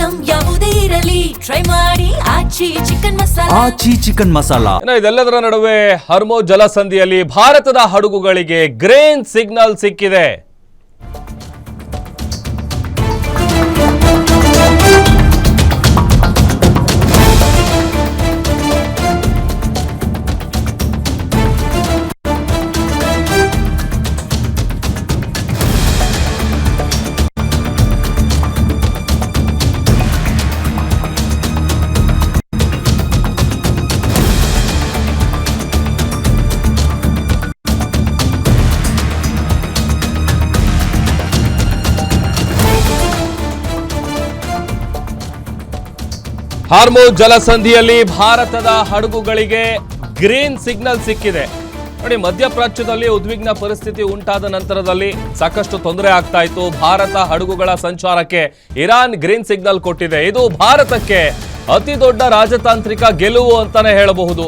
Item ಯಾವುದೇ ಇರಲಿ try ಮಾಡಿ ಆಚಿ ಚಿಕನ್ ಮಸಾಲಾ. ಇದೆಲ್ಲದರ ನಡುವೆ ಹರ್ಮೋಜ್ ಜಲಸಂಧಿಯಲ್ಲಿ ಭಾರತದ ಹಡಗುಗಳಿಗೆ ಗ್ರೀನ್ ಸಿಗ್ನಲ್ ಸಿಕ್ಕಿದೆ. ಹಾರ್ಮೋಜ್ ಜಲಸಂಧಿಯಲ್ಲಿ ಭಾರತದ ಹಡಗುಗಳಿಗೆ ಗ್ರೀನ್ ಸಿಗ್ನಲ್ ಸಿಕ್ಕಿದೆ. ನೋಡಿ, ಮಧ್ಯಪ್ರಾಚ್ಯದಲ್ಲಿ ಉದ್ವಿಗ್ನ ಪರಿಸ್ಥಿತಿ ಉಂಟಾದ ನಂತರದಲ್ಲಿ ಸಾಕಷ್ಟು ತೊಂದರೆ ಆಗ್ತಾ ಇತ್ತು. ಭಾರತ ಹಡಗುಗಳ ಸಂಚಾರಕ್ಕೆ ಇರಾನ್ ಗ್ರೀನ್ ಸಿಗ್ನಲ್ ಕೊಟ್ಟಿದೆ. ಇದು ಭಾರತಕ್ಕೆ ಅತಿ ದೊಡ್ಡ ರಾಜತಾಂತ್ರಿಕ ಗೆಲುವು ಅಂತಾನೆ ಹೇಳಬಹುದು.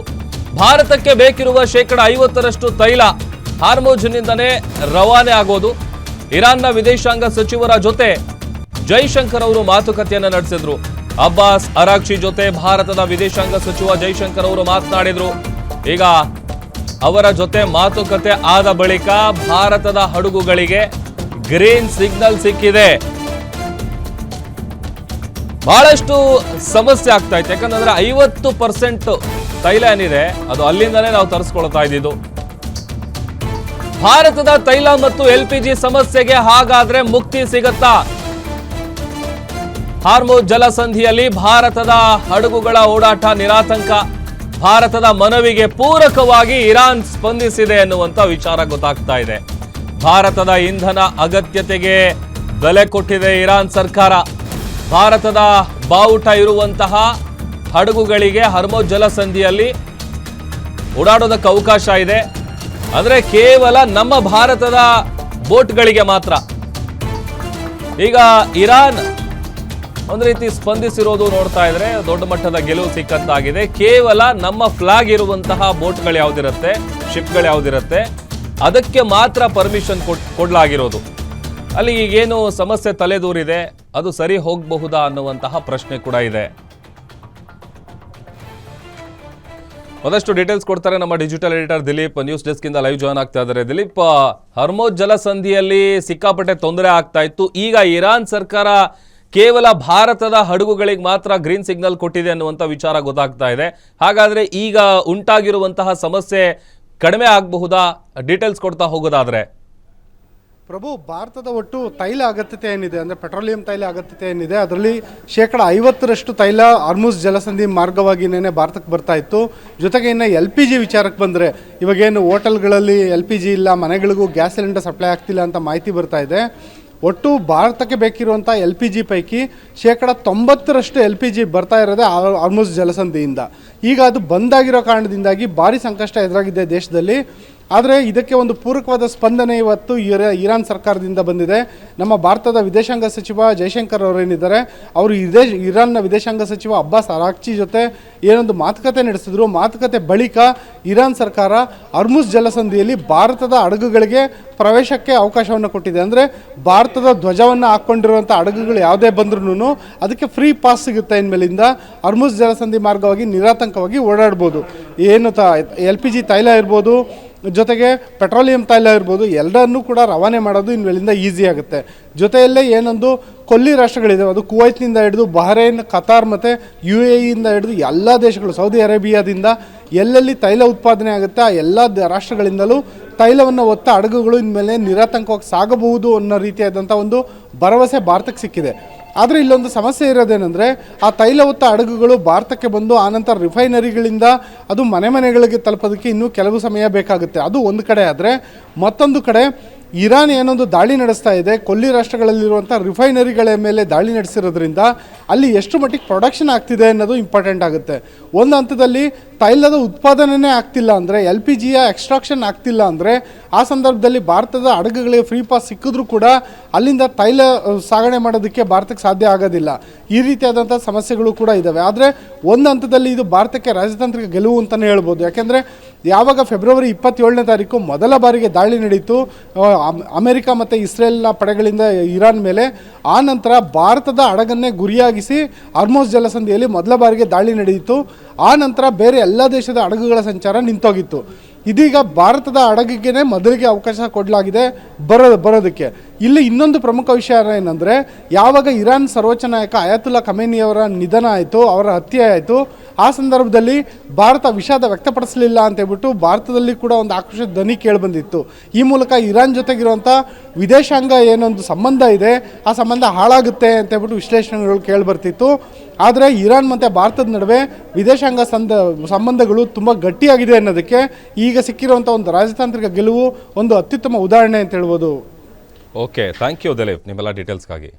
ಭಾರತಕ್ಕೆ ಬೇಕಿರುವ 50% ತೈಲ ಹಾರ್ಮೋಜ್ನಿಂದನೇ ರವಾನೆ ಆಗೋದು. ಇರಾನ್ನ ವಿದೇಶಾಂಗ ಸಚಿವರ ಜೊತೆ ಜೈಶಂಕರ್ ಅವರು ಮಾತುಕತೆಯನ್ನು ನಡೆಸಿದ್ರು. ಅಬ್ಬಾಸ್ ಅರಾಗ್ಚಿ ಜೊತೆ ಭಾರತದ ವಿದೇಶಾಂಗ ಸಚಿವ ಜೈಶಂಕರ್ ಅವರು ಮಾತನಾಡಿದ್ರು. ಈಗ ಅವರ ಜೊತೆ ಮಾತುಕತೆ ಆದ ಬಳಿಕ ಭಾರತದ ಹಡಗುಗಳಿಗೆ ಗ್ರೀನ್ ಸಿಗ್ನಲ್ ಸಿಕ್ಕಿದೆ. ಬಹಳಷ್ಟು ಸಮಸ್ಯೆ ಆಗ್ತಾ ಇತ್ತು. ಯಾಕಂದ್ರೆ 50% ತೈಲ ಏನಿದೆ ಅದು ಅಲ್ಲಿಂದನೇ ನಾವು ತರಿಸ್ಕೊಳ್ತಾ ಇದ್ದಿದ್ದು. ಭಾರತದ ತೈಲ ಮತ್ತು LPG ಸಮಸ್ಯೆಗೆ ಹಾಗಾದ್ರೆ ಮುಕ್ತಿ ಸಿಗತ್ತಾ? ಹಾರ್ಮೋಜ್ ಜಲಸಂಧಿಯಲ್ಲಿ ಭಾರತದ ಹಡಗುಗಳ ಓಡಾಟ ನಿರಾತಂಕ. ಭಾರತದ ಮನವಿಗೆ ಪೂರಕವಾಗಿ ಇರಾನ್ ಸ್ಪಂದಿಸಿದೆ ಎನ್ನುವಂತ ವಿಚಾರ ಗೊತ್ತಾಗ್ತಾ ಇದೆ. ಭಾರತದ ಇಂಧನ ಅಗತ್ಯತೆಗೆ ಬೆಲೆ ಕೊಟ್ಟಿದೆ ಇರಾನ್ ಸರ್ಕಾರ. ಭಾರತದ ಬಾವುಟ ಇರುವಂತಹ ಹಡಗುಗಳಿಗೆ ಹಾರ್ಮೋಜ್ ಜಲಸಂಧಿಯಲ್ಲಿ ಓಡಾಡೋದಕ್ಕೆ ಅವಕಾಶ ಇದೆ. ಅಂದ್ರೆ ಕೇವಲ ನಮ್ಮ ಭಾರತದ ಬೋಟ್ಗಳಿಗೆ ಮಾತ್ರ. ಈಗ ಇರಾನ್ ಒಂದು ರೀತಿ ಸ್ಪಂದಿಸಿರೋದು ನೋಡ್ತಾ ಇದ್ರೆ ದೊಡ್ಡ ಮಟ್ಟದ ಗೆಲುವು ಸಿಕ್ಕಂತಾಗಿದೆ. ಕೇವಲ ನಮ್ಮ ಫ್ಲಾಗ್ ಇರುವಂತಹ ಬೋಟ್ಗಳು ಯಾವ್ದಿರುತ್ತೆ, ಶಿಪ್ಗಳು ಯಾವ್ದಿರುತ್ತೆ, ಅದಕ್ಕೆ ಮಾತ್ರ ಪರ್ಮಿಷನ್ ಕೊಡ್ಲಾಗಿರೋದು. ಅಲ್ಲಿ ಈಗೇನು ಸಮಸ್ಯೆ ತಲೆದೂರಿದೆ ಅದು ಸರಿ ಹೋಗಬಹುದಾ ಅನ್ನುವಂತಹ ಪ್ರಶ್ನೆ ಕೂಡ ಇದೆ. ಒಂದಷ್ಟು ಡೀಟೇಲ್ಸ್ ಕೊಡ್ತಾರೆ ನಮ್ಮ digital editor Dilip. News desk ಇಂದ ಲೈವ್ ಜಾಯ್ನ್ ಆಗ್ತಾ ಇದ್ದಾರೆ. ದಿಲೀಪ್, ಹಾರ್ಮೋಜ್ ಜಲಸಂಧಿಯಲ್ಲಿ ಸಿಕ್ಕಾಪಟ್ಟೆ ತೊಂದರೆ ಆಗ್ತಾ ಇತ್ತು. ಈಗ ಇರಾನ್ ಸರ್ಕಾರ ಕೇವಲ ಭಾರತದ ಹಡಗುಗಳಿಗೆ ಮಾತ್ರ ಗ್ರೀನ್ ಸಿಗ್ನಲ್ ಕೊಟ್ಟಿದೆ ಅನ್ನುವಂಥ ವಿಚಾರ ಗೊತ್ತಾಗ್ತಾ ಇದೆ. ಹಾಗಾದ್ರೆ ಈಗ ಉಂಟಾಗಿರುವಂತಹ ಸಮಸ್ಯೆ ಕಡಿಮೆ ಆಗಬಹುದಾ? ಡೀಟೇಲ್ಸ್ ಕೊಡ್ತಾ ಹೋಗೋದಾದ್ರೆ. ಪ್ರಭು, ಭಾರತದ ಒಟ್ಟು ತೈಲ ಅಗತ್ಯತೆ ಏನಿದೆ ಅಂದರೆ ಪೆಟ್ರೋಲಿಯಂ ತೈಲ ಅಗತ್ಯತೆ ಏನಿದೆ ಅದರಲ್ಲಿ 50% ತೈಲ ಹಾರ್ಮುಜ್ ಜಲಸಂಧಿ ಮಾರ್ಗವಾಗಿನೇ ಭಾರತಕ್ಕೆ ಬರ್ತಾ ಇತ್ತು. ಜೊತೆಗೆ ಇನ್ನು LPG ವಿಚಾರಕ್ಕೆ ಬಂದರೆ ಇವಾಗೇನು ಹೋಟೆಲ್ಗಳಲ್ಲಿ LPG ಇಲ್ಲ, ಮನೆಗಳಿಗೂ ಗ್ಯಾಸ್ ಸಿಲಿಂಡರ್ ಸಪ್ಲೈ ಆಗ್ತಿಲ್ಲ ಅಂತ ಮಾಹಿತಿ ಬರ್ತಾ ಇದೆ. ಒಟ್ಟು ಭಾರತಕ್ಕೆ ಬೇಕಿರುವಂಥ LPG ಪೈಕಿ 90% LPG ಬರ್ತಾ ಇರೋದೇ ಹಾರ್ಮುಜ್ ಜಲಸಂಧಿಯಿಂದ. ಈಗ ಅದು ಬಂದಾಗಿರೋ ಕಾರಣದಿಂದಾಗಿ ಭಾರಿ ಸಂಕಷ್ಟ ಎದುರಾಗಿದೆ ದೇಶದಲ್ಲಿ. ಆದರೆ ಇದಕ್ಕೆ ಒಂದು ಪೂರಕವಾದ ಸ್ಪಂದನೆ ಇವತ್ತು ಇರಾನ್ ಸರ್ಕಾರದಿಂದ ಬಂದಿದೆ. ನಮ್ಮ ಭಾರತದ ವಿದೇಶಾಂಗ ಸಚಿವ ಜೈಶಂಕರ್ ಅವರೇನಿದ್ದಾರೆ ಅವರು ಇರಾನ್ನ ವಿದೇಶಾಂಗ ಸಚಿವ ಅಬ್ಬಾಸ್ ಅರಾಗ್ಚಿ ಜೊತೆ ಏನೊಂದು ಮಾತುಕತೆ ನಡೆಸಿದ್ರು. ಮಾತುಕತೆ ಬಳಿಕ ಇರಾನ್ ಸರ್ಕಾರ ಹಾರ್ಮುಜ್ ಜಲಸಂಧಿಯಲ್ಲಿ ಭಾರತದ ಹಡಗುಗಳಿಗೆ ಪ್ರವೇಶಕ್ಕೆ ಅವಕಾಶವನ್ನು ಕೊಟ್ಟಿದೆ. ಅಂದರೆ ಭಾರತದ ಧ್ವಜವನ್ನು ಹಾಕ್ಕೊಂಡಿರುವಂಥ ಹಡಗುಗಳು ಯಾವುದೇ ಬಂದ್ರೂ ಅದಕ್ಕೆ ಫ್ರೀ ಪಾಸ್ ಸಿಗುತ್ತೆ. ಇನ್ಮೇಲಿಂದ ಹಾರ್ಮುಜ್ ಜಲಸಂಧಿ ಮಾರ್ಗವಾಗಿ ನಿರಾತಂಕವಾಗಿ ಓಡಾಡ್ಬೋದು. ಏನು LPG ತೈಲ ಇರ್ಬೋದು, ಜೊತೆಗೆ ಪೆಟ್ರೋಲಿಯಂ ತೈಲ ಇರ್ಬೋದು, ಎಲ್ಲರನ್ನೂ ಕೂಡ ರವಾನೆ ಮಾಡೋದು ಇನ್ಮೇಲಿಂದ ಈಸಿ ಆಗುತ್ತೆ. ಜೊತೆಯಲ್ಲೇ ಏನೊಂದು ಕೊಲ್ಲಿ ರಾಷ್ಟ್ರಗಳಿದೆ, ಅದು ಕುವೈತ್ನಿಂದ ಹಿಡಿದು ಬಹರೇನ್, ಕತಾರ್ ಮತ್ತು UAEಯಿಂದ ಹಿಡಿದು ಎಲ್ಲ ದೇಶಗಳು, ಸೌದಿ ಅರೇಬಿಯಾದಿಂದ ಎಲ್ಲೆಲ್ಲಿ ತೈಲ ಉತ್ಪಾದನೆ ಆಗುತ್ತೆ ಆ ಎಲ್ಲ ರಾಷ್ಟ್ರಗಳಿಂದಲೂ ತೈಲವನ್ನು ಹೊತ್ತ ಹಡಗುಗಳು ಇನ್ಮೇಲೆ ನಿರಾತಂಕವಾಗಿ ಸಾಗಬಹುದು ಅನ್ನೋ ರೀತಿಯಾದಂಥ ಒಂದು ಭರವಸೆ ಭಾರತಕ್ಕೆ ಸಿಕ್ಕಿದೆ. ಆದರೆ ಇಲ್ಲೊಂದು ಸಮಸ್ಯೆ ಇರೋದೇನೆಂದರೆ ಆ ತೈಲ ಹೊತ್ತ ಹಡಗುಗಳು ಭಾರತಕ್ಕೆ ಬಂದು ಆನಂತರ ರಿಫೈನರಿಗಳಿಂದ ಅದು ಮನೆಗಳಿಗೆ ತಲುಪೋದಕ್ಕೆ ಇನ್ನೂ ಕೆಲವು ಸಮಯ ಬೇಕಾಗುತ್ತೆ. ಅದು ಒಂದು ಕಡೆ. ಆದರೆ ಮತ್ತೊಂದು ಕಡೆ ಇರಾನ್ ಏನೊಂದು ದಾಳಿ ನಡೆಸ್ತಾ ಇದೆ, ಕೊಲ್ಲಿ ರಾಷ್ಟ್ರಗಳಲ್ಲಿರುವಂಥ ರಿಫೈನರಿಗಳ ಮೇಲೆ ದಾಳಿ ನಡೆಸಿರೋದ್ರಿಂದ ಅಲ್ಲಿ ಎಷ್ಟು ಮಟ್ಟಿಗೆ ಪ್ರೊಡಕ್ಷನ್ ಆಗ್ತಿದೆ ಅನ್ನೋದು ಇಂಪಾರ್ಟೆಂಟ್ ಆಗುತ್ತೆ. ಒಂದು ಹಂತದಲ್ಲಿ ತೈಲದ ಉತ್ಪಾದನೆ ಆಗ್ತಿಲ್ಲ ಅಂದರೆ, LPGಯ ಎಕ್ಸ್ಟ್ರಾಕ್ಷನ್ ಆಗ್ತಿಲ್ಲ ಅಂದರೆ, ಆ ಸಂದರ್ಭದಲ್ಲಿ ಭಾರತದ ಹಡಗುಗಳಿಗೆ ಫ್ರೀ ಪಾಸ್ ಸಿಕ್ಕಿದ್ರೂ ಕೂಡ ಅಲ್ಲಿಂದ ತೈಲ ಸಾಗಣೆ ಮಾಡೋದಕ್ಕೆ ಭಾರತಕ್ಕೆ ಸಾಧ್ಯ ಆಗೋದಿಲ್ಲ. ಈ ರೀತಿಯಾದಂಥ ಸಮಸ್ಯೆಗಳು ಕೂಡ ಇದ್ದಾವೆ. ಆದರೆ ಒಂದು ಹಂತದಲ್ಲಿ ಇದು ಭಾರತಕ್ಕೆ ರಾಜತಾಂತ್ರಿಕ ಗೆಲುವು ಅಂತಲೇ ಹೇಳ್ಬೋದು. ಯಾಕೆಂದರೆ ಯಾವಾಗ ಫೆಬ್ರವರಿ 27ನೇ ತಾರೀಕು ಮೊದಲ ಬಾರಿಗೆ ದಾಳಿ ನಡೆಯಿತು ಅಮೆರಿಕ ಮತ್ತು ಇಸ್ರೇಲ್ನ ಪಡೆಗಳಿಂದ ಇರಾನ್ ಮೇಲೆ, ಆ ನಂತರ ಭಾರತದ ಹಡಗನ್ನೇ ಗುರಿಯಾಗಿಸಿ ಹಾರ್ಮುಜ್ ಜಲಸಂಧಿಯಲ್ಲಿ ಮೊದಲ ಬಾರಿಗೆ ದಾಳಿ ನಡೆಯಿತು. ಆ ನಂತರ ಬೇರೆ ಎಲ್ಲ ದೇಶದ ಹಡಗುಗಳ ಸಂಚಾರ ನಿಂತೋಗಿತ್ತು. ಇದೀಗ ಭಾರತದ ಹಡಗಿಗೆ ಮೊದಲಿಗೆ ಅವಕಾಶ ಕೊಡಲಾಗಿದೆ ಬರೋದಕ್ಕೆ. ಇಲ್ಲಿ ಇನ್ನೊಂದು ಪ್ರಮುಖ ವಿಷಯ ಏನಂದರೆ, ಯಾವಾಗ ಇರಾನ್ ಸರ್ವೋಚ್ಚ ನಾಯಕ ಅಯಾತುಲ್ಲಾ ಖಮೇನಿಯವರ ನಿಧನ ಆಯಿತು, ಅವರ ಹತ್ಯೆ ಆಯಿತು, ಆ ಸಂದರ್ಭದಲ್ಲಿ ಭಾರತ ವಿಷಾದ ವ್ಯಕ್ತಪಡಿಸಲಿಲ್ಲ ಅಂತೇಳ್ಬಿಟ್ಟು ಭಾರತದಲ್ಲಿ ಕೂಡ ಒಂದು ಆಕ್ರೋಶದ ಧ್ವನಿ ಕೇಳಿಬಂದಿತ್ತು. ಈ ಮೂಲಕ ಇರಾನ್ ಜೊತೆಗಿರುವಂಥ ವಿದೇಶಾಂಗ ಏನೊಂದು ಸಂಬಂಧ ಇದೆ, ಆ ಸಂಬಂಧ ಹಾಳಾಗುತ್ತೆ ಅಂತೇಳ್ಬಿಟ್ಟು ವಿಶ್ಲೇಷಣೆಗಳು ಕೇಳಿಬರ್ತಿತ್ತು. ಆದರೆ ಇರಾನ್ ಮತ್ತು ಭಾರತದ ನಡುವೆ ವಿದೇಶಾಂಗ ಸಂಬಂಧಗಳು ತುಂಬ ಗಟ್ಟಿಯಾಗಿದೆ ಅನ್ನೋದಕ್ಕೆ ಈಗ ಸಿಕ್ಕಿರುವಂಥ ಒಂದು ರಾಜತಾಂತ್ರಿಕ ಗೆಲುವು ಒಂದು ಅತ್ಯುತ್ತಮ ಉದಾಹರಣೆ ಅಂತ ಹೇಳ್ಬೋದು. ಓಕೆ, ಥ್ಯಾಂಕ್ ಯು ದಿಲೀಪ್ ನಿಮ್ಮೆಲ್ಲ ಡೀಟೇಲ್ಸ್ಗಾಗಿ.